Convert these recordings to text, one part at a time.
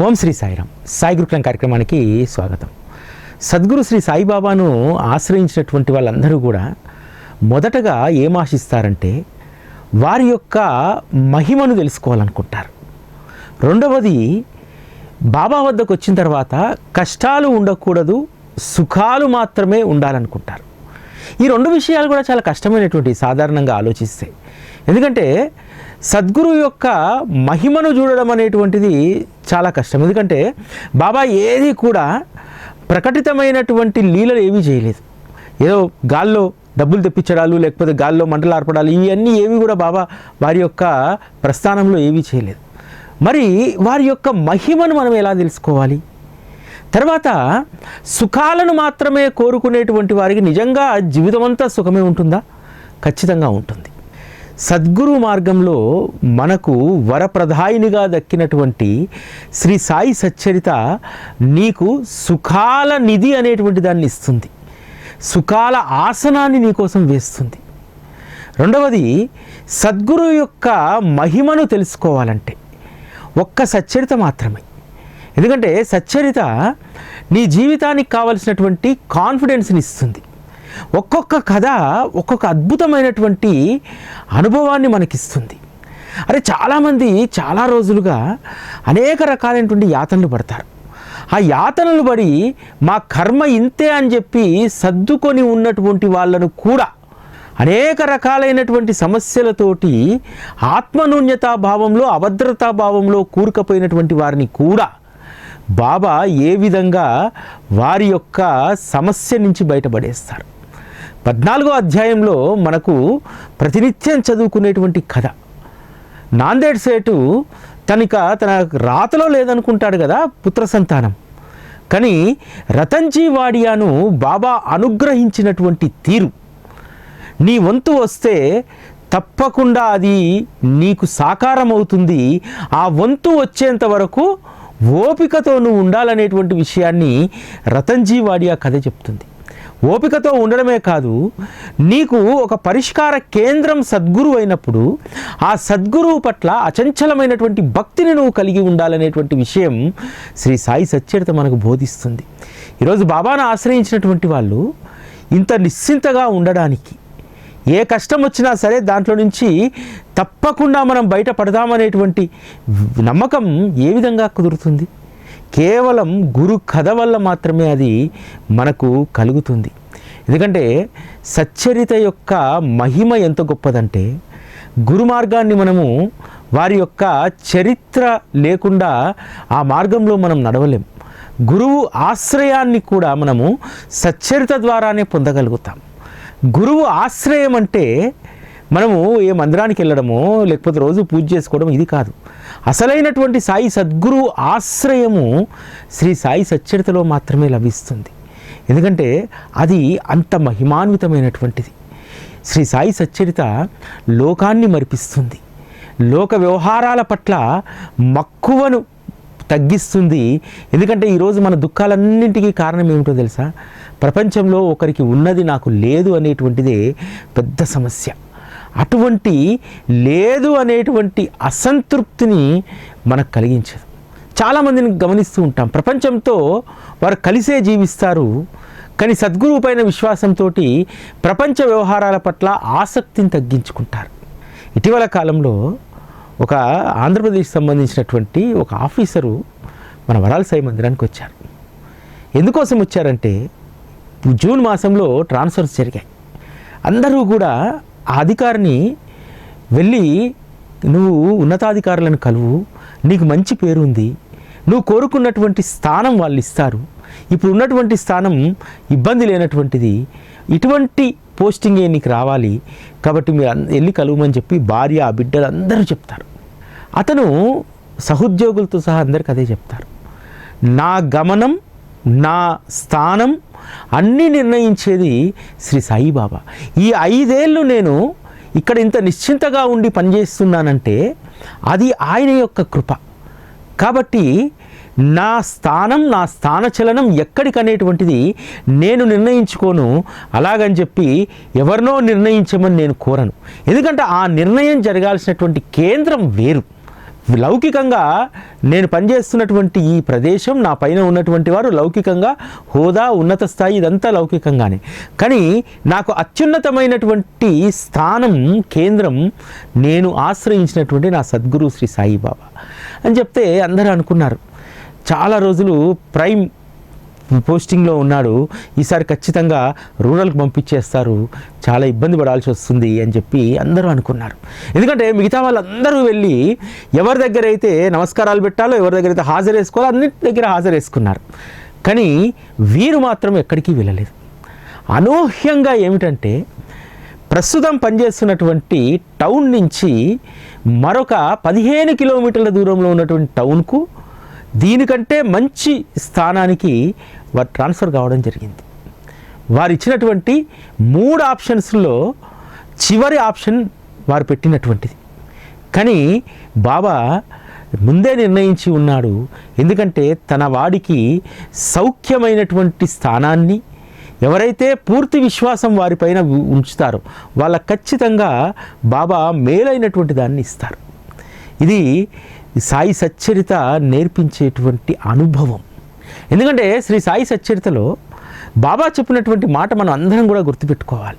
ఓం శ్రీ సాయిరామ్. సాయి గురుకులం కార్యక్రమానికి స్వాగతం. సద్గురు శ్రీ సాయిబాబాను ఆశ్రయించినటువంటి వాళ్ళందరూ కూడా మొదటగా ఏం ఆశిస్తారంటే వారి యొక్క మహిమను తెలుసుకోవాలనుకుంటారు. రెండవది, బాబా వద్దకు వచ్చిన తర్వాత కష్టాలు ఉండకూడదు, సుఖాలు మాత్రమే ఉండాలనుకుంటారు. ఈ రెండు విషయాలు కూడా చాలా కష్టమైనటువంటి సాధారణంగా ఆలోచిస్తే. ఎందుకంటే సద్గురు యొక్క మహిమను చూడడం అనేటువంటిది చాలా కష్టం. ఎందుకంటే బాబా ఏది కూడా ప్రకటితమైనటువంటి లీలలు ఏమీ చేయలేదు. ఏదో గాల్లో డబ్బులు తెప్పించడాలు, లేకపోతే గాల్లో మంటలు ఆర్పడాలు, ఇవన్నీ ఏవి కూడా బాబా వారి యొక్క ప్రస్థానంలో ఏమీ చేయలేదు. మరి వారి యొక్క మహిమను మనం ఎలా తెలుసుకోవాలి? తర్వాత సుఖాలను మాత్రమే కోరుకునేటువంటి వారికి నిజంగా జీవితమంతా సుఖమే ఉంటుందా? ఖచ్చితంగా ఉంటుంది. సద్గురు మార్గంలో మనకు వరప్రదాయినిగా దక్కినటువంటి శ్రీ సాయి సచ్చరిత నీకు సుఖాల నిధి అనేటువంటి దాన్ని ఇస్తుంది. సుఖాల ఆసనాన్ని నీకోసం వేస్తుంది. రెండవది, సద్గురు యొక్క మహిమను తెలుసుకోవాలంటే ఒక్క సచ్చరిత మాత్రమే. ఎందుకంటే సచ్చరిత నీ జీవితానికి కావలసినటువంటి కాన్ఫిడెన్స్ని ఇస్తుంది. ఒక్కొక్క కథ ఒక్కొక్క అద్భుతమైనటువంటి అనుభవాన్ని మనకిస్తుంది. అరే, చాలామంది చాలా రోజులుగా అనేక రకాలైనటువంటి యాతనలు పడతారు. ఆ యాతనలు పడి మా కర్మ ఇంతే అని చెప్పి సర్దుకొని ఉన్నటువంటి వాళ్ళను కూడా అనేక రకాలైనటువంటి సమస్యలతోటి ఆత్మన్యూన్యతా భావంలో, అభద్రతా భావంలో కూరుకుపోయినటువంటి వారిని కూడా బాబా ఏ విధంగా వారి యొక్క సమస్య నుంచి బయటపడేస్తారు. 14వ అధ్యాయంలో మనకు ప్రతినిత్యం చదువుకునేటువంటి కథ. నాందేడ్ సేటు తన రాతలో లేదనుకుంటాడు కదా పుత్ర సంతానం. కానీ రతన్జీ వాడియాను బాబా అనుగ్రహించినటువంటి తీరు, నీ వంతు వస్తే తప్పకుండా అది నీకు సాకారం అవుతుంది, ఆ వంతు వచ్చేంత వరకు ఓపికతో నువ్వు ఉండాలనేటువంటి విషయాన్ని రతన్జీ వాడియా కథ చెప్తుంది. ఓపికతో ఉండడమే కాదు, నీకు ఒక పరిష్కార కేంద్రం సద్గురు అయినప్పుడు ఆ సద్గురువు పట్ల అచంచలమైనటువంటి భక్తిని నువ్వు కలిగి ఉండాలనేటువంటి విషయం శ్రీ సాయి సచ్చరిత మనకు బోధిస్తుంది. ఈరోజు బాబాను ఆశ్రయించినటువంటి వాళ్ళు ఇంత నిశ్చింతగా ఉండడానికి, ఏ కష్టం వచ్చినా సరే దాంట్లో నుంచి తప్పకుండా మనం బయటపడదామనేటువంటి నమ్మకం ఏ విధంగా కుదురుతుంది? కేవలం గురు కథ వల్ల మాత్రమే అది మనకు కలుగుతుంది. ఎందుకంటే సచ్చరిత యొక్క మహిమ ఎంత గొప్పదంటే, గురు మార్గాన్ని మనము వారి యొక్క చరిత్ర లేకుండా ఆ మార్గంలో మనం నడవలేం. గురువు ఆశ్రయాన్ని కూడా మనము సచ్చరిత ద్వారానే పొందగలుగుతాం. గురువు ఆశ్రయం అంటే మనము ఏ మందిరానికి వెళ్ళడమో లేకపోతే రోజు పూజ చేసుకోవడం ఇది కాదు. అసలైనటువంటి సాయి సద్గురు ఆశ్రయము శ్రీ సాయి సచ్చరితలో మాత్రమే లభిస్తుంది. ఎందుకంటే అది అంత మహిమాన్వితమైనటువంటిది. శ్రీ సాయి సచ్చరిత లోకాన్ని మరిపిస్తుంది, లోక వ్యవహారాల పట్ల మక్కువను తగ్గిస్తుంది. ఎందుకంటే ఈరోజు మన దుఃఖాలన్నింటికీ కారణం ఏమిటో తెలుసా? ప్రపంచంలో ఒకరికి ఉన్నది నాకు లేదు అనేటువంటిదే పెద్ద సమస్య. అటువంటి లేదు అనేటువంటి అసంతృప్తిని మనకు కలిగించదు. చాలామందిని గమనిస్తూ ఉంటాం, ప్రపంచంతో వారు కలిసే జీవిస్తారు, కానీ సద్గురువు పైన విశ్వాసంతో ప్రపంచ వ్యవహారాల పట్ల ఆసక్తిని తగ్గించుకుంటారు. ఇటీవల కాలంలో ఒక ఆంధ్రప్రదేశ్ సంబంధించినటువంటి ఒక ఆఫీసరు మన వరాల సాయి మందిరానికి వచ్చారు. ఎందుకోసం వచ్చారంటే, జూన్ మాసంలో ట్రాన్స్ఫర్స్ జరిగాయి. అందరూ కూడా ఆ అధికారిని వెళ్ళి, నువ్వు ఉన్నతాధికారులను కలువు, నీకు మంచి పేరు ఉంది, నువ్వు కోరుకున్నటువంటి స్థానం వాళ్ళు ఇస్తారు, ఇప్పుడు ఉన్నటువంటి స్థానం ఇబ్బంది లేనటువంటిది, ఇటువంటి పోస్టింగే నీకు రావాలి, కాబట్టి మీరు వెళ్ళి కలువమని చెప్పి భార్య, ఆ బిడ్డలు అందరూ చెప్తారు. అతను సహోద్యోగులతో సహా అందరికి అదే చెప్తారు. నా గమనం, నా స్థానం అన్నీ నిర్ణయించేది శ్రీ సాయిబాబా. ఈ 5 ఏళ్ళు నేను ఇక్కడ ఇంత నిశ్చింతగా ఉండి పనిచేస్తున్నానంటే అది ఆయన యొక్క కృప. కాబట్టి నా స్థానం, నా స్థానచలనం ఎక్కడికనేటువంటిది నేను నిర్ణయించుకోను. అలాగని చెప్పి ఎవరినో నిర్ణయించమని నేను కోరను. ఎందుకంటే ఆ నిర్ణయం జరగాల్సినటువంటి కేంద్రం వేరు. లౌకికంగా నేను పనిచేస్తున్నటువంటి ఈ ప్రదేశం, నా పైన ఉన్నటువంటి వారు లౌకికంగా హోదా, ఉన్నత స్థాయి, ఇదంతా లౌకికంగానే. కానీ నాకు అత్యున్నతమైనటువంటి స్థానం, కేంద్రం నేను ఆశ్రయించినటువంటి నా సద్గురు శ్రీ సాయిబాబా అని చెప్తే అందరూ అనుకున్నారు చాలా రోజులు ప్రైమ్ పోస్టింగ్లో ఉన్నాడు, ఈసారి ఖచ్చితంగా రూరల్కి పంపించేస్తారు, చాలా ఇబ్బంది పడాల్సి వస్తుంది అని చెప్పి అందరూ అనుకున్నారు. ఎందుకంటే మిగతా వాళ్ళందరూ వెళ్ళి ఎవరి దగ్గర అయితే నమస్కారాలు పెట్టాలో, ఎవరి దగ్గర అయితే హాజరేసుకోవాలో అన్నిటి దగ్గర హాజరేసుకున్నారు. కానీ వీరు మాత్రం ఎక్కడికి వెళ్ళలేదు. అనూహ్యంగా ఏమిటంటే ప్రస్తుతం పనిచేస్తున్నటువంటి టౌన్ నుంచి మరొక 15 కిలోమీటర్ల దూరంలో ఉన్నటువంటి టౌన్కు దీనికంటే మంచి స్థానానికి వారు ట్రాన్స్ఫర్ కావడం జరిగింది. వారు ఇచ్చినటువంటి 3 ఆప్షన్స్లో చివరి ఆప్షన్ వారు పెట్టినటువంటిది. కానీ బాబా ముందే నిర్ణయించి ఉన్నాడు. ఎందుకంటే తన వాడికి సౌఖ్యమైనటువంటి స్థానాన్ని ఎవరైతే పూర్తి విశ్వాసం వారిపైన ఉంచుతారో వాళ్ళకు ఖచ్చితంగా బాబా మేలైనటువంటి దాన్ని ఇస్తారు. ఇది సాయి సచ్చరిత నేర్పించేటువంటి అనుభవం. ఎందుకంటే శ్రీ సాయి సచ్చరితలో బాబా చెప్పినటువంటి మాట మనం అందరం కూడా గుర్తుపెట్టుకోవాలి.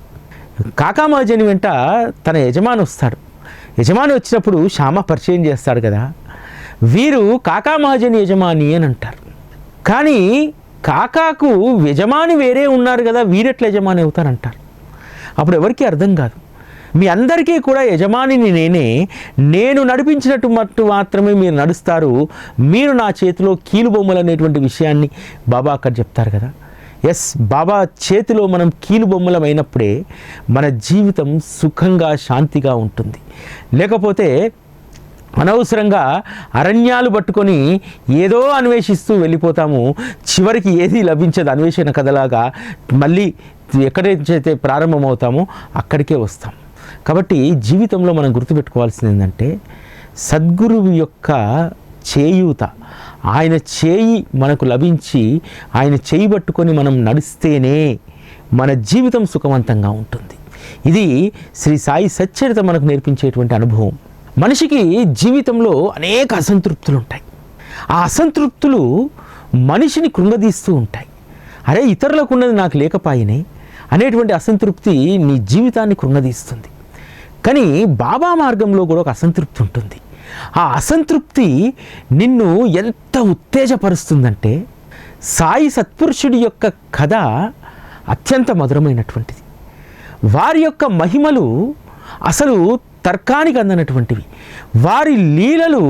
కాకామాజని వెంట తన యజమాని వస్తాడు. యజమాని వచ్చినప్పుడు శ్యామ పరిచయం చేస్తాడు కదా, వీరు కాకామాజని యజమాని అని అంటారు. కానీ కాకాకు యజమాని వేరే ఉన్నారు కదా, వీరెట్ల యజమాని అవుతారంటారు. అప్పుడు ఎవరికి అర్థం కాదు. మీ అందరికీ కూడా యజమానిని నేనే, నేను నడిపించినట్టు మాత్రమే మీరు నడుస్తారు, మీరు నా చేతిలో కీలుబొమ్మలు అనేటువంటి విషయాన్ని బాబా అక్కడ చెప్తారు కదా. ఎస్, బాబా చేతిలో మనం కీలుబొమ్మలమైనప్పుడే మన జీవితం సుఖంగా శాంతిగా ఉంటుంది. లేకపోతే అనవసరంగా అరణ్యాలు పట్టుకొని ఏదో అన్వేషిస్తూ వెళ్ళిపోతాము, చివరికి ఏది లభించదు. అన్వేషణ కథలాగా మళ్ళీ ఎక్కడైతే ప్రారంభమవుతామో అక్కడికే వస్తాం. కాబట్టి జీవితంలో మనం గుర్తుపెట్టుకోవాల్సింది ఏంటంటే సద్గురువు యొక్క చేయూత, ఆయన చేయి మనకు లభించి ఆయన చేయి పట్టుకొని మనం నడిస్తేనే మన జీవితం సుఖవంతంగా ఉంటుంది. ఇది శ్రీ సాయి సచ్చరిత మనకు నేర్పించేటువంటి అనుభవం. మనిషికి జీవితంలో అనేక అసంతృప్తులు ఉంటాయి. ఆ అసంతృప్తులు మనిషిని కృంగదీస్తూ ఉంటాయి. అరే, ఇతరులకు ఉన్నది నాకు లేకపాయనే అనేటువంటి అసంతృప్తి నీ జీవితాన్ని కృంగదీస్తుంది. కానీ బాబా మార్గంలో కూడా ఒక అసంతృప్తి ఉంటుంది. ఆ అసంతృప్తి నిన్ను ఎంత ఉత్తేజపరుస్తుందంటే, సాయి సత్పురుషుడి యొక్క కథ అత్యంత మధురమైనటువంటిది. వారి యొక్క మహిమలు అసలు తర్కానికి అందనటువంటివి, వారి లీలలు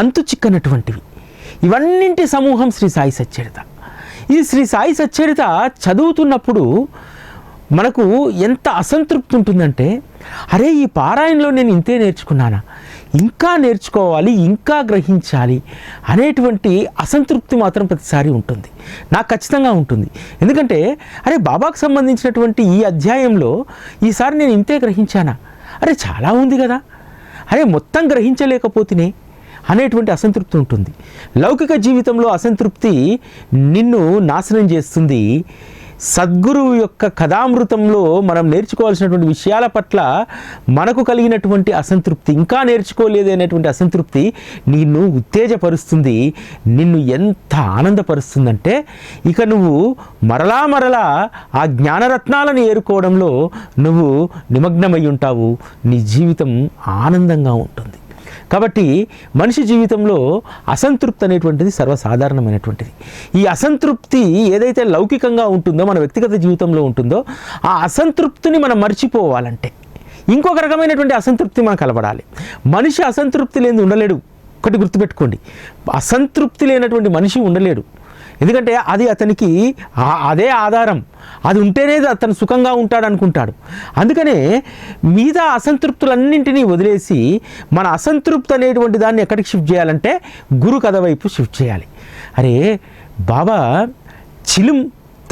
అంతు చిక్కనటువంటివి. ఇవన్నింటి సమూహం శ్రీ సాయి సచ్చరిత. ఈ శ్రీ సాయి సచ్చరిత చదువుతున్నప్పుడు మనకు ఎంత అసంతృప్తి ఉంటుందంటే, అరే ఈ పారాయణలో నేను ఇంతే నేర్చుకున్నానా, ఇంకా నేర్చుకోవాలి, ఇంకా గ్రహించాలి అనేటువంటి అసంతృప్తి మాత్రం ప్రతిసారి ఉంటుంది. నాకు ఖచ్చితంగా ఉంటుంది. ఎందుకంటే అరే బాబాకు సంబంధించినటువంటి ఈ అధ్యాయంలో ఈసారి నేను ఇంతే గ్రహించానా, అరే చాలా ఉంది కదా, అరే మొత్తం గ్రహించలేకపోతేనే అనేటువంటి అసంతృప్తి ఉంటుంది. లౌకిక జీవితంలో అసంతృప్తి నిన్ను నాశనం చేస్తుంది. సద్గురువు యొక్క కథామృతంలో మనం నేర్చుకోవాల్సినటువంటి విషయాల పట్ల మనకు కలిగినటువంటి అసంతృప్తి, ఇంకా నేర్చుకోలేదు అనేటువంటి అసంతృప్తి నిన్ను ఉత్తేజపరుస్తుంది. నిన్ను ఎంత ఆనందపరుస్తుందంటే ఇక నువ్వు మరలా ఆ జ్ఞానరత్నాలను ఏరుకోవడంలో నువ్వు నిమగ్నమై ఉంటావు. నీ జీవితం ఆనందంగా ఉంటుంది. కాబట్టి మనిషి జీవితంలో అసంతృప్తి అనేటువంటిది సర్వసాధారణమైనటువంటిది. ఈ అసంతృప్తి ఏదైతే లౌకికంగా ఉంటుందో, మన వ్యక్తిగత జీవితంలో ఉంటుందో, ఆ అసంతృప్తిని మనం మర్చిపోవాలంటే ఇంకొక రకమైనటువంటి అసంతృప్తి మనకు కలపడాలి. మనిషి అసంతృప్తి లేని ఉండలేడు. ఒకటి గుర్తుపెట్టుకోండి, అసంతృప్తి లేనటువంటి మనిషి ఉండలేడు. ఎందుకంటే అది అతనికి అదే ఆధారం, అది ఉంటేనే అతను సుఖంగా ఉంటాడు అనుకుంటాడు. అందుకనే మీద అసంతృప్తులన్నింటినీ వదిలేసి మన అసంతృప్తి అనేటువంటి దాన్ని ఎక్కడికి షిఫ్ట్ చేయాలంటే గురు కథ వైపు షిఫ్ట్ చేయాలి. అరే బాబా చిలుం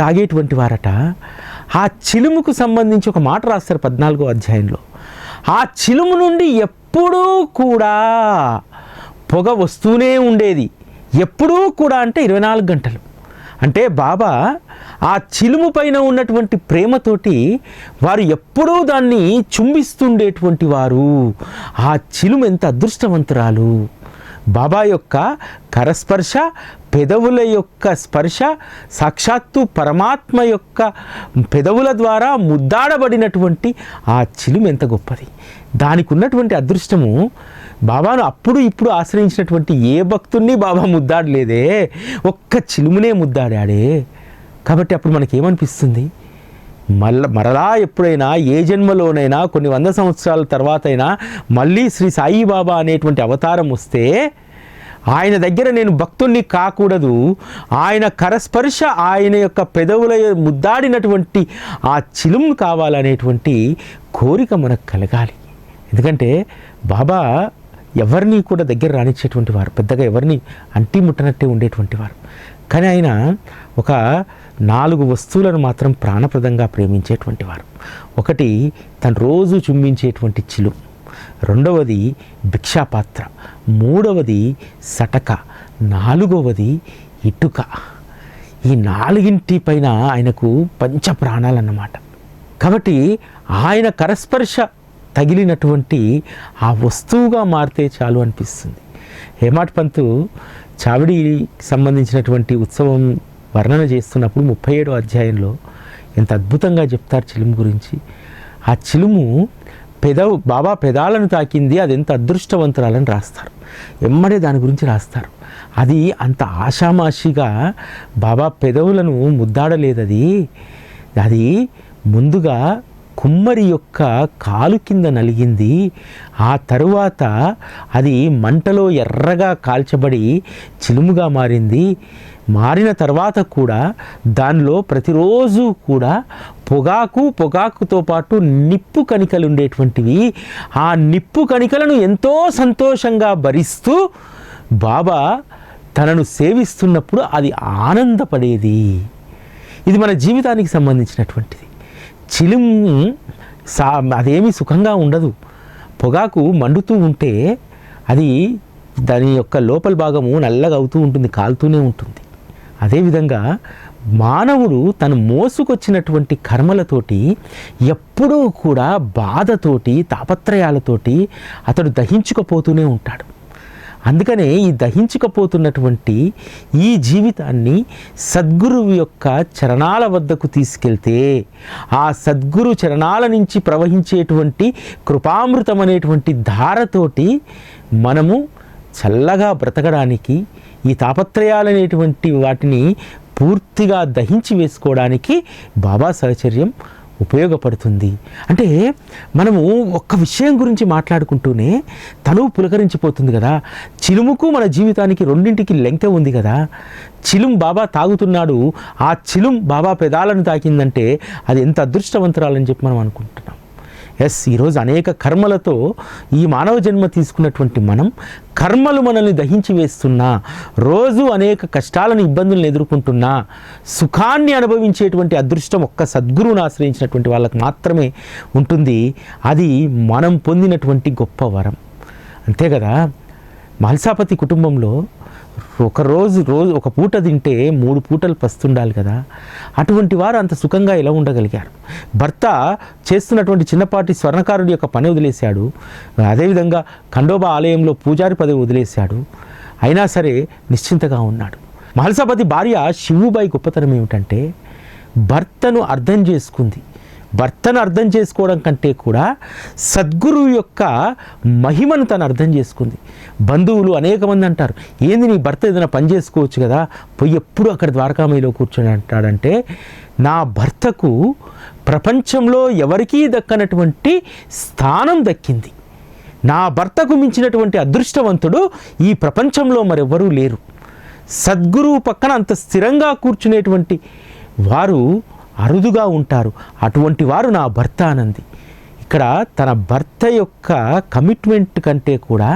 తాగేటువంటి వారట, ఆ చిలుముకు సంబంధించి ఒక మాట రాస్తారు 14వ అధ్యాయంలో. ఆ చిలుము నుండి ఎప్పుడూ కూడా పొగ వస్తూనే ఉండేది. ఎప్పుడూ కూడా అంటే 24 గంటలు. అంటే బాబా ఆ చిలుము పైన ఉన్నటువంటి ప్రేమతోటి వారు ఎప్పుడూ దాన్ని చుంబిస్తుండేటువంటి వారు. ఆ చిలుము ఎంత అదృష్టవంతురాలు బాబా యొక్క కరస్పర్శ, పెదవుల యొక్క స్పర్శ, సాక్షాత్తు పరమాత్మ యొక్క పెదవుల ద్వారా ముద్దాడబడినటువంటి ఆ చిలుము ఎంత గొప్పది. దానికి ఉన్నటువంటి అదృష్టము బాబాను అప్పుడు ఇప్పుడు ఆశ్రయించినటువంటి ఏ భక్తుణ్ణి బాబా ముద్దాడలేదే, ఒక్క చిలుమునే ముద్దాడాడే. కాబట్టి అప్పుడు మనకేమనిపిస్తుంది, మరలా ఎప్పుడైనా ఏ జన్మలోనైనా కొన్ని 100 సంవత్సరాల తర్వాత అయినా మళ్ళీ శ్రీ సాయిబాబా అనేటువంటి అవతారం వస్తే ఆయన దగ్గర నేను భక్తుణ్ణి కాకూడదు, ఆయన కరస్పర్శ, ఆయన యొక్క పెదవుల ముద్దాడినటువంటి ఆ చిలుము కావాలనేటువంటి కోరిక మనకు కలగాలి. ఎందుకంటే బాబా ఎవరిని కూడా దగ్గర రానిచ్చేటువంటి వారు, పెద్దగా ఎవరిని అంటి ముట్టనట్టే ఉండేటువంటి వారు. కానీ ఆయన ఒక 4 వస్తువులను మాత్రం ప్రాణప్రదంగా ప్రేమించేటువంటి వారు. ఒకటి తను రోజు చుంబించేటువంటి చిలుము, రెండవది భిక్షాపాత్ర, మూడవది సటక, నాలుగవది ఇటుక. ఈ 4 పైన ఆయనకు పంచ ప్రాణాలన్నమాట. కాబట్టి ఆయన కరస్పర్శ తగిలినటువంటి ఆ వస్తువుగా మారితే చాలు అనిపిస్తుంది. హేమాడ్ పంతు చావిడికి సంబంధించినటువంటి ఉత్సవం వర్ణన చేస్తున్నప్పుడు 37వ అధ్యాయంలో ఎంత అద్భుతంగా చెప్తారు చిలుము గురించి. ఆ చిలుము బాబా పెదాలను తాకింది, అది ఎంత అదృష్టవంతురాలని రాస్తారు. ఎమ్మడే దాని గురించి రాస్తారు. అది అంత ఆషామాషిగా బాబా పెదవులను ముద్దాడలేదు. అది ముందుగా కుమ్మరి యొక్క కాలు కింద నలిగింది. ఆ తరువాత అది మంటలో ఎర్రగా కాల్చబడి చిలుముగా మారింది. మారిన తర్వాత కూడా దానిలో ప్రతిరోజు కూడా పొగాకుతో పాటు నిప్పు కణికలు ఉండేటువంటివి. ఆ నిప్పు కణికలను ఎంతో సంతోషంగా భరిస్తూ బాబా తనను సేవిస్తున్నప్పుడు అది ఆనందపడేది. ఇది మన జీవితానికి సంబంధించినటువంటిది. చిలుము అదేమీ సుఖంగా ఉండదు. పొగాకు మండుతూ ఉంటే అది దాని యొక్క లోపల భాగము నల్లగా అవుతూ ఉంటుంది, కాలుతూనే ఉంటుంది. అదేవిధంగా మానవుడు తను మోసుకొచ్చినటువంటి కర్మలతోటి ఎప్పుడూ కూడా బాధతోటి, తాపత్రయాలతోటి అతడు దహించుకుపోతూనే ఉంటాడు. అందుకనే ఈ దహించుకుపోతున్నటువంటి ఈ జీవితాన్ని సద్గురువు యొక్క చరణాల వద్దకు తీసుకెళ్తే ఆ సద్గురు చరణాల నుంచి ప్రవహించేటువంటి కృపామృతం అనేటువంటి ధారతోటి మనము చల్లగా బ్రతకడానికి, ఈ తాపత్రయాలనేటువంటి వాటిని పూర్తిగా దహించి వేసుకోవడానికి బాబా సహచర్యం ఉపయోగపడుతుంది. అంటే మనము ఒక్క విషయం గురించి మాట్లాడుకుంటూనే తను పులకరించిపోతుంది కదా. చిలుముకు మన జీవితానికి రెండింటికి లెంక ఉంది కదా. చిలుము బాబా తాగుతున్నాడు, ఆ చిలుము బాబా పెదాలను తాకిందంటే అది ఎంత అదృష్టవంతురాలని చెప్పి మనం అనుకుంటున్నాం. ఈరోజు అనేక కర్మలతో ఈ మానవ జన్మ తీసుకున్నటువంటి మనం కర్మలు మనల్ని దహించి వేస్తున్నా, రోజు అనేక కష్టాలను, ఇబ్బందులను ఎదుర్కొంటున్నా, సుఖాన్ని అనుభవించేటువంటి అదృష్టం ఒక్క సద్గురువును ఆశ్రయించినటువంటి వాళ్ళకు మాత్రమే ఉంటుంది. అది మనం పొందినటువంటి గొప్ప వరం. అంతే కదా. మహల్సాపతి కుటుంబంలో రోజు ఒక పూట తింటే 3 పూటలు పస్తుండాలి కదా. అటువంటి వారు అంత సుఖంగా ఎలా ఉండగలిగారు? భర్త చేస్తున్నటువంటి చిన్నపాటి స్వర్ణకారుడి యొక్క పని వదిలేశాడు, అదేవిధంగా ఖండోబా ఆలయంలో పూజారి పదవి వదిలేశాడు, అయినా సరే నిశ్చింతగా ఉన్నాడు. మహల్సాపతి భార్య శివుబాయి గొప్పతనం ఏమిటంటే భర్తను అర్థం చేసుకుంది. భర్తను అర్థం చేసుకోవడం కంటే కూడా సద్గురువు యొక్క మహిమను తను అర్థం చేసుకుంది. బంధువులు అనేక మంది అంటారు, ఏంది నీ భర్త ఏదైనా పని చేసుకోవచ్చు కదా, పోయి ఎప్పుడు అక్కడ ద్వారకామయిలో కూర్చొని అంటాడంటే, నా భర్తకు ప్రపంచంలో ఎవరికీ దక్కనటువంటి స్థానం దక్కింది. నా భర్తకు మించినటువంటి అదృష్టవంతుడు ఈ ప్రపంచంలో మరెవ్వరూ లేరు. సద్గురువు పక్కన అంత స్థిరంగా కూర్చునేటువంటి వారు అరుదుగా ఉంటారు. అటువంటి వారు నా భర్త అనంది. ఇక్కడ తన భర్త యొక్క కమిట్మెంట్ కంటే కూడా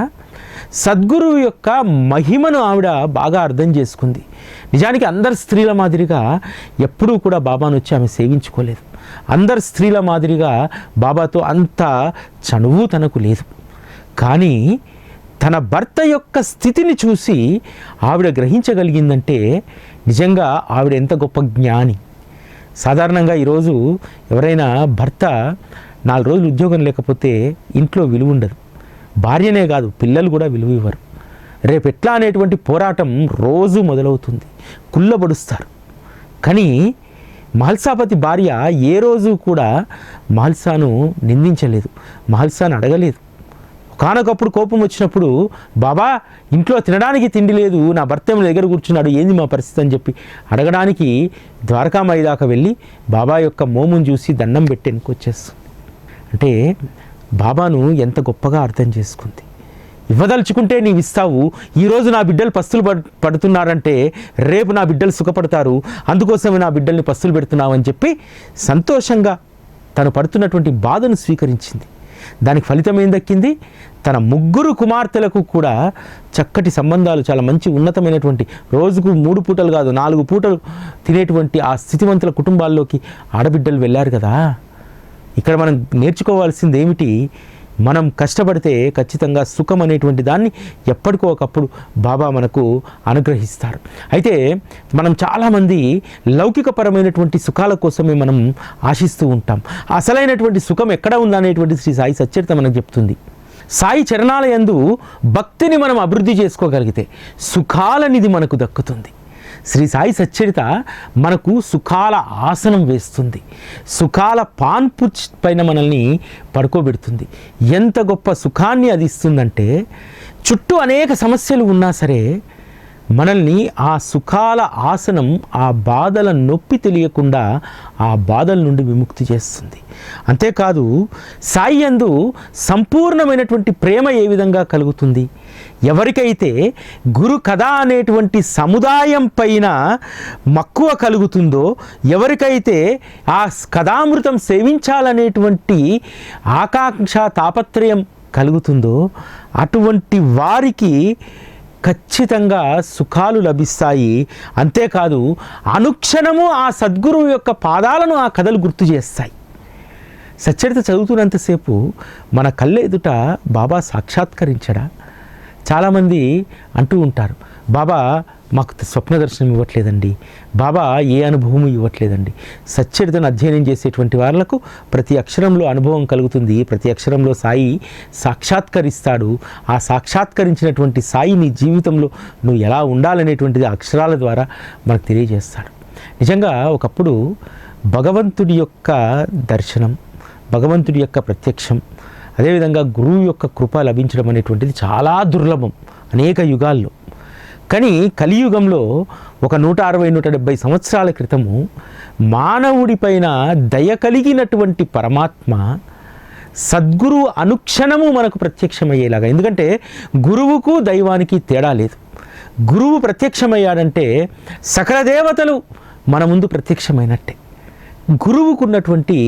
సద్గురువు యొక్క మహిమను ఆవిడ బాగా అర్థం చేసుకుంది. నిజానికి అందరు స్త్రీల మాదిరిగా ఎప్పుడూ కూడా బాబాను వచ్చి ఆమె సేవించుకోలేదు. అందరు స్త్రీల మాదిరిగా బాబాతో అంత చనువు తనకు లేదు. కానీ తన భర్త యొక్క స్థితిని చూసి ఆవిడ గ్రహించగలిగిందంటే నిజంగా ఆవిడ ఎంత గొప్ప జ్ఞాని. సాధారణంగా ఈరోజు ఎవరైనా భర్త 4 రోజులు ఉద్యోగం లేకపోతే ఇంట్లో విలువ ఉండదు. భార్యనే కాదు, పిల్లలు కూడా విలువ ఇవ్వరు. రేపు ఎట్లా అనేటువంటి పోరాటం రోజు మొదలవుతుంది. కుళ్ళబడుస్తారు. కానీ మహల్సాపతి భార్య ఏ రోజు కూడా మహల్సాను నిందించలేదు, మహల్సాను అడగలేదు. కానకప్పుడు కోపం వచ్చినప్పుడు, బాబా ఇంట్లో తినడానికి తిండి లేదు, నా భర్త ఏమో దగ్గర కూర్చున్నాడు, ఏంది మా పరిస్థితి అని చెప్పి అడగడానికి ద్వారకామాయి దాకా వెళ్ళి బాబా యొక్క మోమును చూసి దండం పెట్టి వెనుకొచ్చేస్తుంది. అంటే బాబాను ఎంత గొప్పగా అర్థం చేసుకుంది. ఇవ్వదలుచుకుంటే నీవు ఇస్తావు, ఈరోజు నా బిడ్డలు పస్తులు పడుతున్నారంటే రేపు నా బిడ్డలు సుఖపడతారు, అందుకోసమే నా బిడ్డల్ని పస్తులు పెడుతున్నావు అని చెప్పి సంతోషంగా తను పడుతున్నటువంటి బాధను స్వీకరించింది. దానికి ఫలితం ఏం దక్కింది? తన 3 కుమార్తెలకు కూడా చక్కటి సంబంధాలు, చాలా మంచి ఉన్నతమైనటువంటి, రోజుకు 3 పూటలు కాదు 4 పూటలు తినేటువంటి ఆ స్థితివంతుల కుటుంబాల్లోకి ఆడబిడ్డలు వెళ్ళారు కదా. ఇక్కడ మనం నేర్చుకోవాల్సింది ఏమిటి? మనం కష్టపడితే ఖచ్చితంగా సుఖం అనేటువంటి దాన్ని ఎప్పటికో ఒకప్పుడు బాబా మనకు అనుగ్రహిస్తారు. అయితే మనం చాలామంది లౌకికపరమైనటువంటి సుఖాల కోసమే మనం ఆశిస్తూ ఉంటాం. అసలైనటువంటి సుఖం ఎక్కడ ఉందనేటువంటి శ్రీ సాయి సచ్చరిత మనకు చెప్తుంది. సాయి చరణాల యందు భక్తిని మనం అభివృద్ధి చేసుకోగలిగితే సుఖాల నిధి మనకు దక్కుతుంది. శ్రీ సాయి సచ్చరిత మనకు సుఖాల ఆసనం వేస్తుంది, సుఖాల పాన్పు పైన మనల్ని పడుకోబెడుతుంది. ఎంత గొప్ప సుఖాన్ని అది ఇస్తుందంటే, చుట్టూ అనేక సమస్యలు ఉన్నా సరే మనల్ని ఆ సుఖాల ఆసనం ఆ బాధల నొప్పి తెలియకుండా ఆ బాధల నుండి విముక్తి చేస్తుంది. అంతేకాదు సాయి యందు సంపూర్ణమైనటువంటి ప్రేమ ఏ విధంగా కలుగుతుంది? ఎవరికైతే గురు కథ అనేటువంటి సముదాయం పైన మక్కువ కలుగుతుందో, ఎవరికైతే ఆ కథామృతం సేవించాలనేటువంటి ఆకాంక్ష తాపత్రయం కలుగుతుందో అటువంటి వారికి ఖచ్చితంగా సుఖాలు లభిస్తాయి. అంతేకాదు అనుక్షణము ఆ సద్గురువు యొక్క పాదాలను ఆ కథలు గుర్తు చేస్తాయి. సచ్చరిత చదువుతున్నంతసేపు మన కళ్ళ ఎదుట బాబా సాక్షాత్కరించడా? చాలామంది అంటూ ఉంటారు, బాబా మాకు స్వప్న దర్శనం ఇవ్వట్లేదండి, బాబా ఏ అనుభవం ఇవ్వట్లేదండి. సచ్చరితను అధ్యయనం చేసేటువంటి వాళ్ళకు ప్రతి అక్షరంలో అనుభవం కలుగుతుంది, ప్రతి అక్షరంలో సాయి సాక్షాత్కరిస్తాడు. ఆ సాక్షాత్కరించినటువంటి సాయి నీ జీవితంలో నువ్వు ఎలా ఉండాలనేటువంటిది అక్షరాల ద్వారా మనకు తెలియజేస్తాడు. నిజంగా ఒకప్పుడు భగవంతుడి యొక్క దర్శనం, భగవంతుడి యొక్క ప్రత్యక్షం, అదేవిధంగా గురువు యొక్క కృప లభించడం అనేటువంటిది చాలా దుర్లభం అనేక యుగాల్లో. కానీ కలియుగంలో ఒక 160-170 సంవత్సరాల క్రితము మానవుడిపైన దయ కలిగినటువంటి పరమాత్మ సద్గురువు అనుక్షణము మనకు ప్రత్యక్షమయ్యేలాగా, ఎందుకంటే గురువుకు దైవానికి తేడా లేదు. గురువు ప్రత్యక్షమయ్యాడంటే సకల దేవతలు మన ముందు ప్రత్యక్షమైనట్టే. గురువుకున్నటువంటి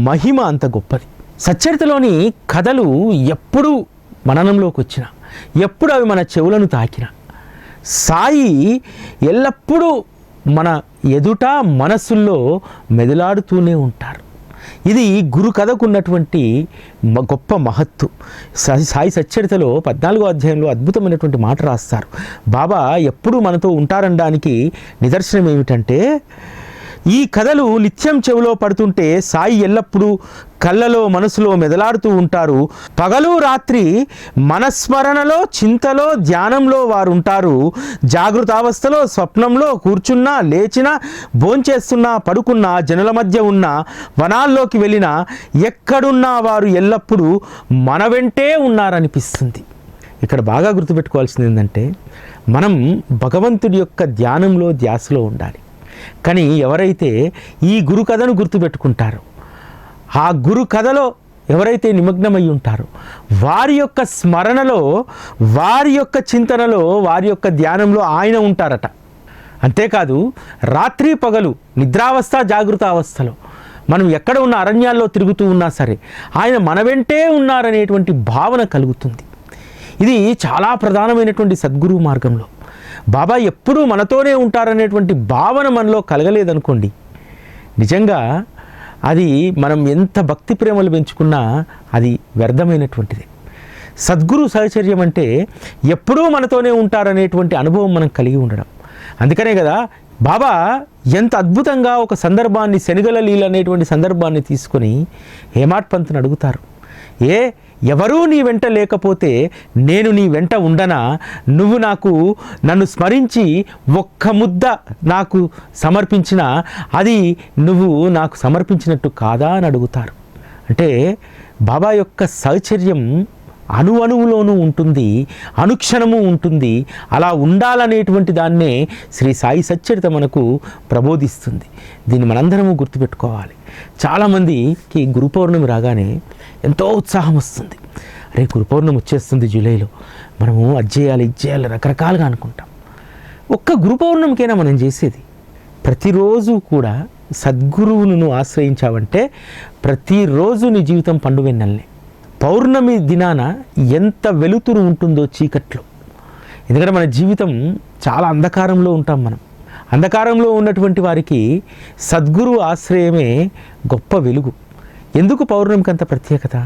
మహిమ అంత గొప్పది. సచ్చరితలోని కథలు ఎప్పుడు మననంలోకి వచ్చినా, ఎప్పుడు అవి మన చెవులను తాకినా సాయి ఎల్లప్పుడూ మన ఎదుట మనసుల్లో మెదలాడుతూనే ఉంటారు. ఇది గురు కథకు ఉన్నటువంటి గొప్ప మహత్తు. సాయి సచ్చరితలో 14వ అధ్యాయంలో అద్భుతమైనటువంటి మాట రాస్తారు. బాబా ఎప్పుడు మనతో ఉంటారనడానికి నిదర్శనం ఏమిటంటే, ఈ కథలు నిత్యం చెవిలో పడుతుంటే సాయి ఎల్లప్పుడూ కళ్ళలో మనసులో మెదలాడుతూ ఉంటారు. పగలు రాత్రి మనస్మరణలో చింతలో ధ్యానంలో వారు ఉంటారు. జాగృతావస్థలో స్వప్నంలో కూర్చున్నా లేచినా భోంచేస్తున్నా పడుకున్నా జనుల మధ్య ఉన్న వనాల్లోకి వెళ్ళినా ఎక్కడున్నా వారు ఎల్లప్పుడూ మన వెంటే ఉన్నారనిపిస్తుంది. ఇక్కడ బాగా గుర్తుపెట్టుకోవాల్సింది ఏంటంటే, మనం భగవంతుడి యొక్క ధ్యానంలో ధ్యాసలో ఉండాలి. కానీ ఎవరైతే ఈ గురు కథను గుర్తుపెట్టుకుంటారో, ఆ గురు కథలో ఎవరైతే నిమగ్నమై ఉంటారో వారి యొక్క స్మరణలో, వారి యొక్క చింతనలో, వారి యొక్క ధ్యానంలో ఆయన ఉంటారట. అంతేకాదు రాత్రి పగలు నిద్రావస్థ జాగృతావస్థలో మనం ఎక్కడ ఉన్న అరణ్యాల్లో తిరుగుతూ ఉన్నా సరే ఆయన మన వెంటే ఉన్నారనేటువంటి భావన కలుగుతుంది. ఇది చాలా ప్రధానమైనటువంటి సద్గురువు మార్గంలో. బాబా ఎప్పుడూ మనతోనే ఉంటారనేటువంటి భావన మనలో కలగలేదనుకోండి, నిజంగా అది మనం ఎంత భక్తి ప్రేమలు పెంచుకున్నా అది వ్యర్థమైనటువంటిది. సద్గురు సహచర్యం అంటే ఎప్పుడూ మనతోనే ఉంటారనేటువంటి అనుభవం మనం కలిగి ఉండడం. అందుకనే కదా బాబా ఎంత అద్భుతంగా ఒక సందర్భాన్ని, శనిగల లీల అనేటువంటి సందర్భాన్ని తీసుకొని హేమాడ్ పంత్ని అడుగుతారు, ఎవరూ నీ వెంట లేకపోతే నేను నీ వెంట ఉండనా? నువ్వు నన్ను స్మరించి ఒక్క ముద్ద నాకు సమర్పించినా అది నువ్వు నాకు సమర్పించినట్టు కాదా అని అడుగుతారు. అంటే బాబా యొక్క సహచర్యం అణువులోనూ ఉంటుంది, అనుక్షణము ఉంటుంది. అలా ఉండాలనేటువంటి దాన్నే శ్రీ సాయి సచ్చరిత మనకు ప్రబోధిస్తుంది. దీన్ని మనందరము గుర్తుపెట్టుకోవాలి. చాలామందికి గురు పౌర్ణమి రాగానే ఎంతో ఉత్సాహం వస్తుంది. అరే గురు పౌర్ణమి వచ్చేస్తుంది జూలైలో, మనము అది చేయాలి ఇది చేయాలి రకరకాలుగా అనుకుంటాం. ఒక్క గురు పౌర్ణమికైనా మనం చేసేది ప్రతిరోజు కూడా సద్గురువును ఆశ్రయించావంటే ప్రతిరోజు నీ జీవితం పండు వెన్నెలనే. పౌర్ణమి దినాన ఎంత వెలుతురు ఉంటుందో చీకట్లో. ఎందుకంటే మన జీవితం చాలా అంధకారంలో ఉంటాం. మనం అంధకారంలో ఉన్నటువంటి వారికి సద్గురు ఆశ్రయమే గొప్ప వెలుగు. ఎందుకు పౌర్ణమికి అంత ప్రత్యేకత?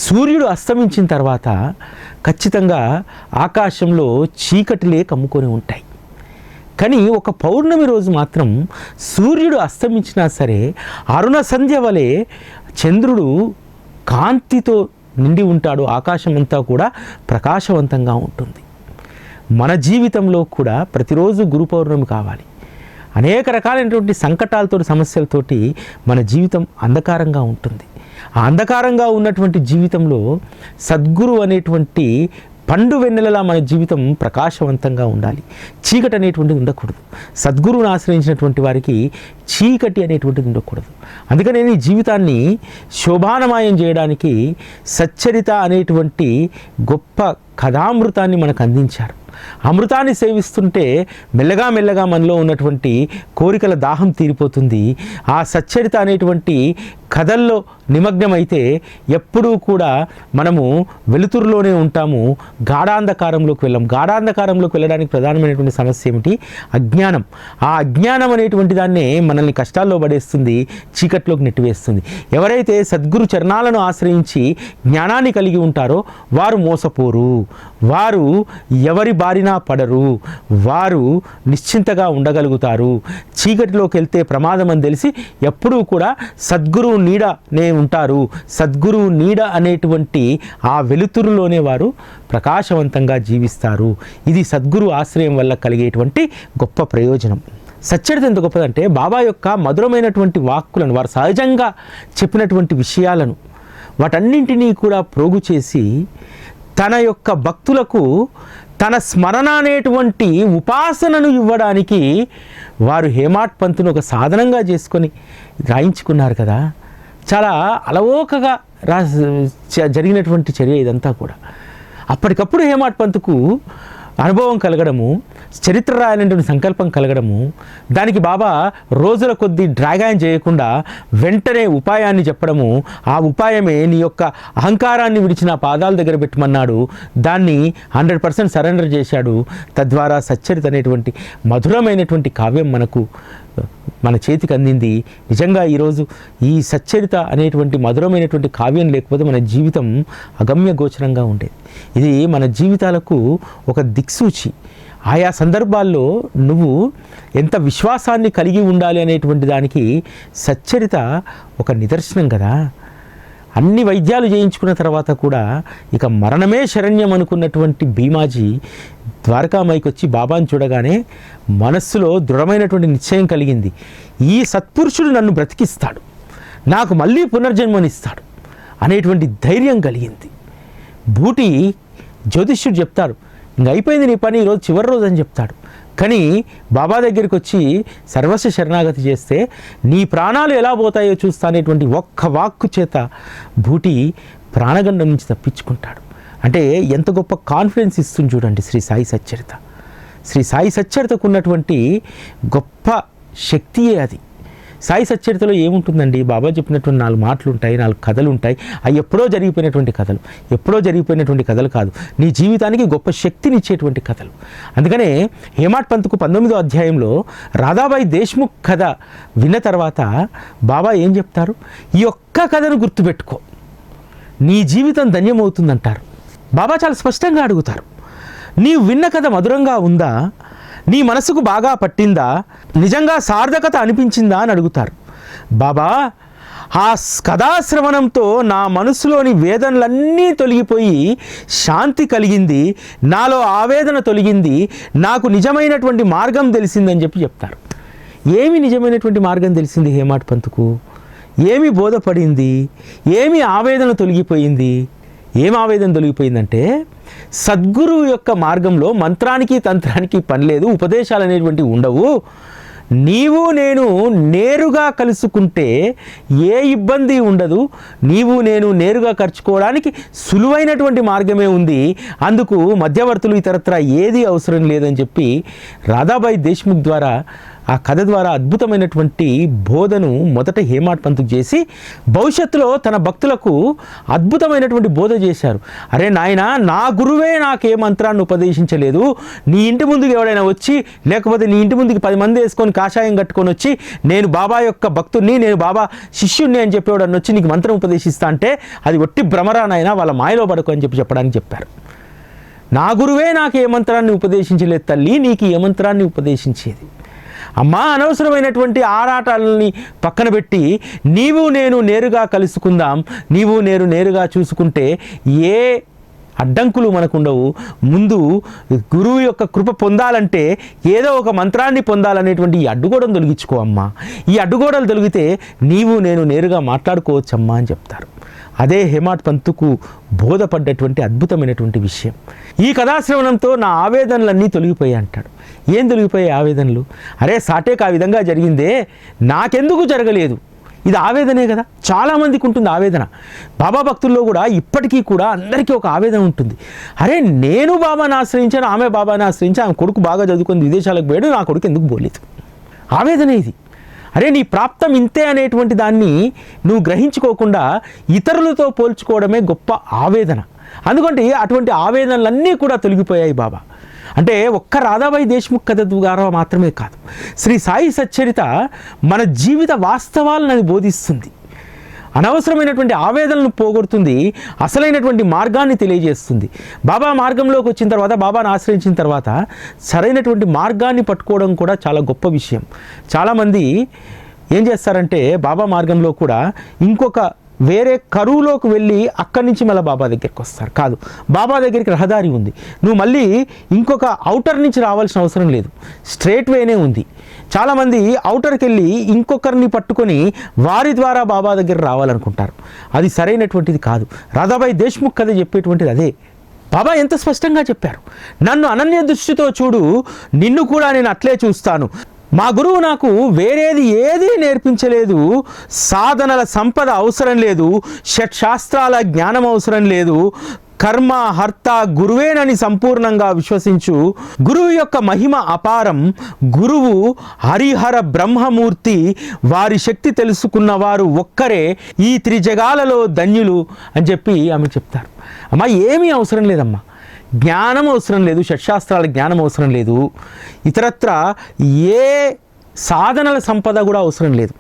సూర్యుడు అస్తమించిన తర్వాత ఖచ్చితంగా ఆకాశంలో చీకటిలే కమ్ముకొని ఉంటాయి. కానీ ఒక పౌర్ణమి రోజు మాత్రం సూర్యుడు అస్తమించినా సరే అరుణ సంధ్య వలె చంద్రుడు కాంతితో నిండి ఉంటాడు. ఆకాశం అంతా కూడా ప్రకాశవంతంగా ఉంటుంది. మన జీవితంలో కూడా ప్రతిరోజు గురు పౌర్ణమి కావాలి. అనేక రకాలైనటువంటి సంకటాలతో సమస్యలతోటి మన జీవితం అంధకారంగా ఉంటుంది. ఆ అంధకారంగా ఉన్నటువంటి జీవితంలో సద్గురు అనేటువంటి పండు వెన్నెలలా మన జీవితం ప్రకాశవంతంగా ఉండాలి. చీకటి అనేటువంటిది ఉండకూడదు. సద్గురువుని ఆశ్రయించినటువంటి వారికి చీకటి అనేటువంటిది ఉండకూడదు. అందుకనే ఈ జీవితాన్ని శోభానమయం చేయడానికి సచ్చరిత అనేటువంటి గొప్ప కథామృతాన్ని మనకు అందించారు. అమృతాన్ని సేవిస్తుంటే మెల్లగా మెల్లగా మనలో ఉన్నటువంటి కోరికల దాహం తీరిపోతుంది. ఆ సచ్చరిత అనేటువంటి కథల్లో నిమగ్నమైతే ఎప్పుడూ కూడా మనము వెలుతురులోనే ఉంటాము, గాఢాంధకారంలోకి వెళ్ళాం. గాఢాంధకారంలోకి వెళ్ళడానికి ప్రధానమైనటువంటి సమస్య ఏమిటి? అజ్ఞానం. ఆ అజ్ఞానం అనేటువంటి దాన్నే మనల్ని కష్టాల్లో పడేస్తుంది, చీకట్లోకి నెట్టివేస్తుంది. ఎవరైతే సద్గురు చరణాలను ఆశ్రయించి జ్ఞానాన్ని కలిగి ఉంటారో వారు మోసపోరు, వారు ఎవరి బారినా పడరు, వారు నిశ్చింతగా ఉండగలుగుతారు. చీకటిలోకి వెళ్తే ప్రమాదం అని తెలిసి ఎప్పుడూ కూడా సద్గురువు నీడనే ఉంటారు. సద్గురువు నీడ అనేటువంటి ఆ వెలుతురులోనే వారు ప్రకాశవంతంగా జీవిస్తారు. ఇది సద్గురు ఆశ్రయం వల్ల కలిగేటువంటి గొప్ప ప్రయోజనం. సచ్చరిత ఎంత గొప్పదంటే బాబా యొక్క మధురమైనటువంటి వాక్కులను, వారు సహజంగా చెప్పినటువంటి విషయాలను వాటన్నింటినీ కూడా ప్రోగు చేసి తన యొక్క భక్తులకు తన స్మరణ అనేటువంటి ఉపాసనను ఇవ్వడానికి వారు హేమాడ్ పంతును ఒక సాధనంగా చేసుకొని రాయించుకున్నారు కదా. చాలా అలవోకగా జరిగినటువంటి చర్య ఇదంతా కూడా. అప్పటికప్పుడు హేమాడ్ పంతుకు అనుభవం కలగడము, చరిత్ర రాయాలనేటువంటి సంకల్పం కలగడము, దానికి బాబా రోజుల కొద్దీ డ్రాగాన్ చేయకుండా వెంటనే ఉపాయాన్ని చెప్పడము, ఆ ఉపాయమే నీ యొక్క అహంకారాన్ని విడిచిన పాదాల దగ్గర పెట్టమన్నాడు. దాన్ని 100% సరెండర్ చేశాడు. తద్వారా సచ్చరిత అనేటువంటి మధురమైనటువంటి కావ్యం మన చేతికి అందింది. నిజంగా ఈరోజు ఈ సచ్చరిత అనేటువంటి మధురమైనటువంటి కావ్యం లేకపోతే మన జీవితం అగమ్య గోచరంగా ఉండేది. ఇది మన జీవితాలకు ఒక దిక్సూచి. ఆయా సందర్భాల్లో నువ్వు ఎంత విశ్వాసాన్ని కలిగి ఉండాలి అనేటువంటి దానికి సచ్చరిత ఒక నిదర్శనం కదా. అన్ని వైద్యాలు చేయించుకున్న తర్వాత కూడా ఇక మరణమే శరణ్యం అనుకున్నటువంటి భీమాజీ ద్వారకామాయికి వచ్చి బాబాను చూడగానే మనస్సులో దృఢమైనటువంటి నిశ్చయం కలిగింది. ఈ సత్పురుషుడు నన్ను బ్రతికిస్తాడు, నాకు మళ్ళీ పునర్జన్మనిస్తాడు అనేటువంటి ధైర్యం కలిగింది. బూటి జ్యోతిష్యుడు చెప్తాడు, ఇంక అయిపోయింది నీ పని, ఈరోజు చివరి రోజు అని చెప్తాడు. కానీ బాబా దగ్గరికి వచ్చి సర్వస్వ శరణాగతి చేస్తే నీ ప్రాణాలు ఎలా పోతాయో చూస్తా అనేటువంటి ఒక్క వాక్కు చేత బూటి ప్రాణగండం నుంచి తప్పించుకుంటాడు. అంటే ఎంత గొప్ప కాన్ఫిడెన్స్ ఇస్తుంది చూడండి శ్రీ సాయి సచ్చరిత. శ్రీ సాయి సచ్చరితకు ఉన్నటువంటి గొప్ప శక్తియే అది. సాయి సచ్చరితలో ఏముంటుందండి? బాబా చెప్పినటువంటి 4 మాటలు ఉంటాయి, 4 కథలు ఉంటాయి. అవి ఎప్పుడో జరిగిపోయినటువంటి కథలు కాదు, నీ జీవితానికి గొప్ప శక్తిని ఇచ్చేటువంటి కథలు. అందుకనే హేమాడ్ పంత్కు 19వ అధ్యాయంలో రాధాబాయి దేశ్ముఖ్ కథ విన్న తర్వాత బాబా ఏం చెప్తారు? ఈ ఒక్క కథను గుర్తుపెట్టుకో, నీ జీవితం ధన్యమవుతుందంటారు. బాబా చాలా స్పష్టంగా అడుగుతారు, నీవు విన్న కథ మధురంగా ఉందా, నీ మనసుకు బాగా పట్టిందా, నిజంగా సార్థకత అనిపించిందా అని అడుగుతారు. బాబా ఆ కథాశ్రవణంతో నా మనసులోని వేదనలన్నీ తొలగిపోయి శాంతి కలిగింది, నాలో ఆవేదన తొలగింది, నాకు నిజమైనటువంటి మార్గం తెలిసిందని చెప్తారు. ఏమి నిజమైనటువంటి మార్గం తెలిసింది హేమాడ్ పంత్కు? ఏమి బోధపడింది? ఏమి ఆవేదన తొలగిపోయింది? ఏం ఆవేదన తొలగిపోయిందంటే, సద్గురువు యొక్క మార్గంలో మంత్రానికి తంత్రానికి పని లేదు, ఉపదేశాలు అనేటువంటివి ఉండవు. నీవు నేను నేరుగా కలుసుకుంటే ఏ ఇబ్బంది ఉండదు. నీవు నేను నేరుగా ఖర్చుకోవడానికి సులువైనటువంటి మార్గమే ఉంది. అందుకు మధ్యవర్తులు ఇతరత్రా ఏది అవసరం లేదని చెప్పి రాధాబాయి దేశ్ముఖ్ ద్వారా, ఆ కథ ద్వారా అద్భుతమైనటువంటి బోధను మొదట హేమాడ్ పంత్కు చేసి భవిష్యత్తులో తన భక్తులకు అద్భుతమైనటువంటి బోధ చేశారు. అరే నాయన, నా గురువే నాకే మంత్రాన్ని ఉపదేశించలేదు. నీ ఇంటి ముందుకు ఎవడైనా వచ్చి, లేకపోతే నీ ఇంటి ముందుకు 10 మంది వేసుకొని కాషాయం కట్టుకొని వచ్చి, నేను బాబా యొక్క భక్తుడిని, నేను బాబా శిష్యుడిని అని చెప్పేవాడని వచ్చి నీకు మంత్రం ఉపదేశిస్తా అంటే అది ఒట్టి భ్రమరా నాయన, వాళ్ళ మాయలో పడకు అని చెప్పడానికి చెప్పారు. నా గురువే నాకు ఏ మంత్రాన్ని ఉపదేశించలేదు తల్లి, నీకు ఏ మంత్రాన్ని ఉపదేశించేది? అమ్మా, అనవసరమైనటువంటి ఆరాటాలని పక్కన పెట్టి నీవు నేను నేరుగా కలుసుకుందాం. నీవు నేను నేరుగా చూసుకుంటే ఏ అడ్డంకులు మనకుండవు. ముందు గురువు యొక్క కృప పొందాలంటే ఏదో ఒక మంత్రాన్ని పొందాలనేటువంటి ఈ అడ్డుగోడను తొలగించుకో అమ్మా. ఈ అడ్డుగోడలు తొలగితే నీవు నేను నేరుగా మాట్లాడుకోవచ్చమ్మా అని చెప్తారు. అదే హేమాడ్ పంత్కు బోధపడ్డటువంటి అద్భుతమైనటువంటి విషయం. ఈ కథాశ్రవణంతో నా ఆవేదనలన్నీ తొలగిపోయాయి అంటాడు. ఏం తొలగిపోయాయి ఆవేదనలు? అరే సాటేక్ ఆ విధంగా జరిగిందే, నాకెందుకు జరగలేదు? ఇది ఆవేదనే కదా. చాలామందికి ఉంటుంది ఆవేదన. బాబా భక్తుల్లో కూడా ఇప్పటికీ కూడా అందరికీ ఒక ఆవేదన ఉంటుంది. అరే నేను బాబాని ఆశ్రయించాను, ఆమె బాబాని ఆశ్రయించి, ఆమె కొడుకు బాగా చదువుకొని విదేశాలకు పోయాడు, నా కొడుకు ఎందుకు పోలేదు? ఆవేదన ఇది. అరే నీ ప్రాప్తం ఇంతే అనేటువంటి దాన్ని నువ్వు గ్రహించుకోకుండా ఇతరులతో పోల్చుకోవడమే గొప్ప ఆవేదన. అందుకంటే అటువంటి ఆవేదనలన్నీ కూడా తొలగిపోయాయి బాబా. అంటే ఒక్క రాధాబాయి దేశ్ముఖ్ కథ ద్వారా మాత్రమే కాదు, శ్రీ సాయి సచ్చరిత మన జీవిత వాస్తవాలను అది బోధిస్తుంది. అనవసరమైనటువంటి ఆవేదనను పోగొడుతుంది, అసలైనటువంటి మార్గాన్ని తెలియజేస్తుంది. బాబా మార్గంలోకి వచ్చిన తర్వాత, బాబాను ఆశ్రయించిన తర్వాత సరైనటువంటి మార్గాన్ని పట్టుకోవడం కూడా చాలా గొప్ప విషయం. చాలామంది ఏం చేస్తారంటే బాబా మార్గంలో కూడా ఇంకొక వేరే కరువులోకి వెళ్ళి అక్కడి నుంచి మళ్ళీ బాబా దగ్గరికి వస్తారు. కాదు, బాబా దగ్గరికి రహదారి ఉంది, నువ్వు మళ్ళీ ఇంకొక అవుటర్ నుంచి రావాల్సిన అవసరం లేదు, స్ట్రేట్ వేనే ఉంది. చాలామంది అవుటర్కి వెళ్ళి ఇంకొకరిని పట్టుకొని వారి ద్వారా బాబా దగ్గర రావాలనుకుంటారు. అది సరైనటువంటిది కాదు. రాధాబాయి దేశ్ముఖ్ కథ చెప్పేటువంటిది అదే. బాబా ఎంత స్పష్టంగా చెప్పారు, నన్ను అనన్య దృష్టితో చూడు, నిన్ను కూడా నేను అట్లే చూస్తాను. మా గురువు నాకు వేరేది ఏదీ నేర్పించలేదు. సాధనల సంపద అవసరం లేదు, షట్శాస్త్రాల జ్ఞానం అవసరం లేదు. కర్మ హర్త గురువేనని సంపూర్ణంగా విశ్వసించు. గురువు యొక్క మహిమ అపారం. గురువు హరిహర బ్రహ్మమూర్తి. వారి శక్తి తెలుసుకున్న వారు ఒక్కరే ఈ త్రిజగాలలో ధన్యులు అని చెప్పి ఆమె చెప్తారు. అమ్మా, ఏమీ అవసరం లేదమ్మా, జ్ఞానం అవసరం లేదు, షట్శాస్త్రాల జ్ఞానం అవసరం లేదు, ఇతరత్ర ఏ సాధనల సంపద కూడా అవసరం లేదు.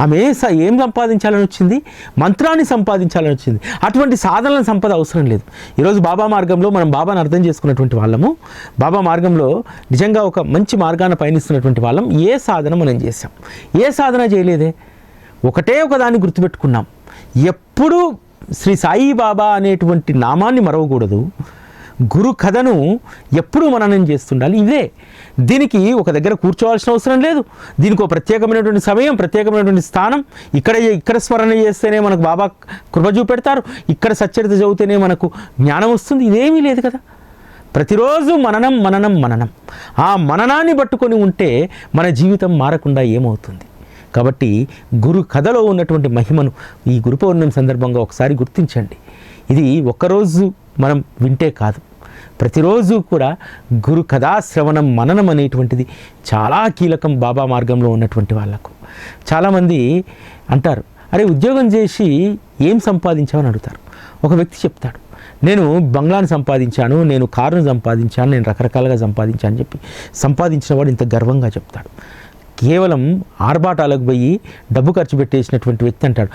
ఆమె ఏం సంపాదించాలని వచ్చింది? మంత్రాన్ని సంపాదించాలని వచ్చింది. అటువంటి సాధనల సంపద అవసరం లేదు. ఈరోజు బాబా మార్గంలో మనం బాబాను అర్థం చేసుకున్నటువంటి వాళ్ళము, బాబా మార్గంలో నిజంగా ఒక మంచి మార్గాన్ని పయనిస్తున్నటువంటి వాళ్ళం. ఏ సాధన మనం చేసాం? ఏ సాధన చేయలేదే. ఒకటే ఒకదాన్ని గుర్తుపెట్టుకున్నాం, ఎప్పుడూ శ్రీ సాయి బాబా అనేటువంటి నామాన్ని మరవకూడదు. గురు కథను ఎప్పుడూ మననం చేస్తుండాలి. ఇదే దీనికి ఒక దగ్గర కూర్చోవాల్సిన అవసరం లేదు. దీనికి ఒక ప్రత్యేకమైనటువంటి సమయం, ప్రత్యేకమైనటువంటి స్థానం. ఇక్కడ స్మరణ చేస్తేనే మనకు బాబా కృప చూపెడతారు, ఇక్కడ సచ్చరిత చదివితేనే మనకు జ్ఞానం వస్తుంది. ఇదేమీ లేదు కదా. ప్రతిరోజు మననం మననం మననం. ఆ మననాన్ని పట్టుకొని ఉంటే మన జీవితం మారకుండా ఏమవుతుంది? కాబట్టి గురు కథలో ఉన్నటువంటి మహిమను ఈ గురు పౌర్ణమి సందర్భంగా ఒకసారి గుర్తించండి. ఇది ఒక్కరోజు మనం వింటే కాదు, ప్రతిరోజు కూడా గురు కథాశ్రవణం మననం అనేటువంటిది చాలా కీలకం బాబా మార్గంలో ఉన్నటువంటి వాళ్ళకు. చాలామంది అంటారు, అరే ఉద్యోగం చేసి ఏం సంపాదించామని అడుగుతారు. ఒక వ్యక్తి చెప్తాడు, నేను బంగ్లాను సంపాదించాను, నేను కారును సంపాదించాను, నేను రకరకాలుగా సంపాదించాను అని చెప్పి సంపాదించిన వాడు ఇంత గర్వంగా చెప్తాడు. కేవలం ఆర్భాటాలకు పోయి డబ్బు ఖర్చు పెట్టేసినటువంటి వ్యక్తి అంటాడు,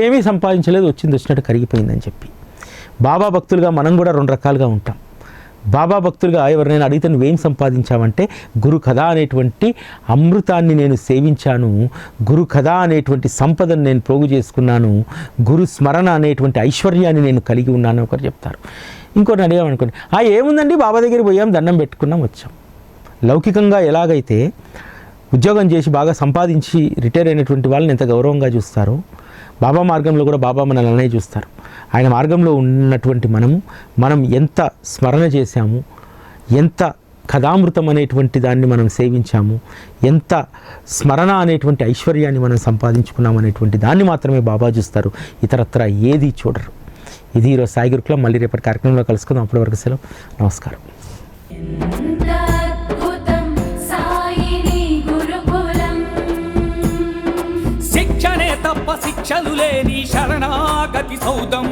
ఏమీ సంపాదించలేదు, వచ్చినట్టు కరిగిపోయిందని చెప్పి. బాబా భక్తులుగా మనం కూడా 2 రకాలుగా ఉంటాం. బాబా భక్తులుగా ఎవరినైనా అడిగితే నువ్వేం సంపాదించావంటే గురు కథ అనేటువంటి అమృతాన్ని నేను సేవించాను, గురు కథ అనేటువంటి సంపదను నేను పోగు చేసుకున్నాను, గురు స్మరణ అనేటువంటి ఐశ్వర్యాన్ని నేను కలిగి ఉన్నాను ఒకరు చెప్తారు. ఇంకొకరిని అడిగామనుకోండి, ఏముందండి బాబా దగ్గరికి పోయాం, దండం పెట్టుకున్నాం, వచ్చాం. లౌకికంగా ఎలాగైతే ఉద్యోగం చేసి బాగా సంపాదించి రిటైర్ అయినటువంటి వాళ్ళని ఎంత గౌరవంగా చూస్తారో, బాబా మార్గంలో కూడా బాబా మనల్ని అలానే చూస్తారు. ఆయన మార్గంలో ఉన్నటువంటి మనం ఎంత స్మరణ చేశాము, ఎంత కథామృతం అనేటువంటి దాన్ని మనం సేవించాము, ఎంత స్మరణ అనేటువంటి ఐశ్వర్యాన్ని మనం సంపాదించుకున్నాం అనేటువంటి దాన్ని మాత్రమే బాబా చూస్తారు, ఇతరత్ర ఏది చూడరు. ఇది ఈరోజు సాయి గురుకులం. మళ్ళీ రేపటి కార్యక్రమంలో కలుసుకుందాం. అప్పటి వరకు సెలవు. నమస్కారం. శిక్షణే తప్ప శిక్షలు లేని శరణాగతి సౌదం.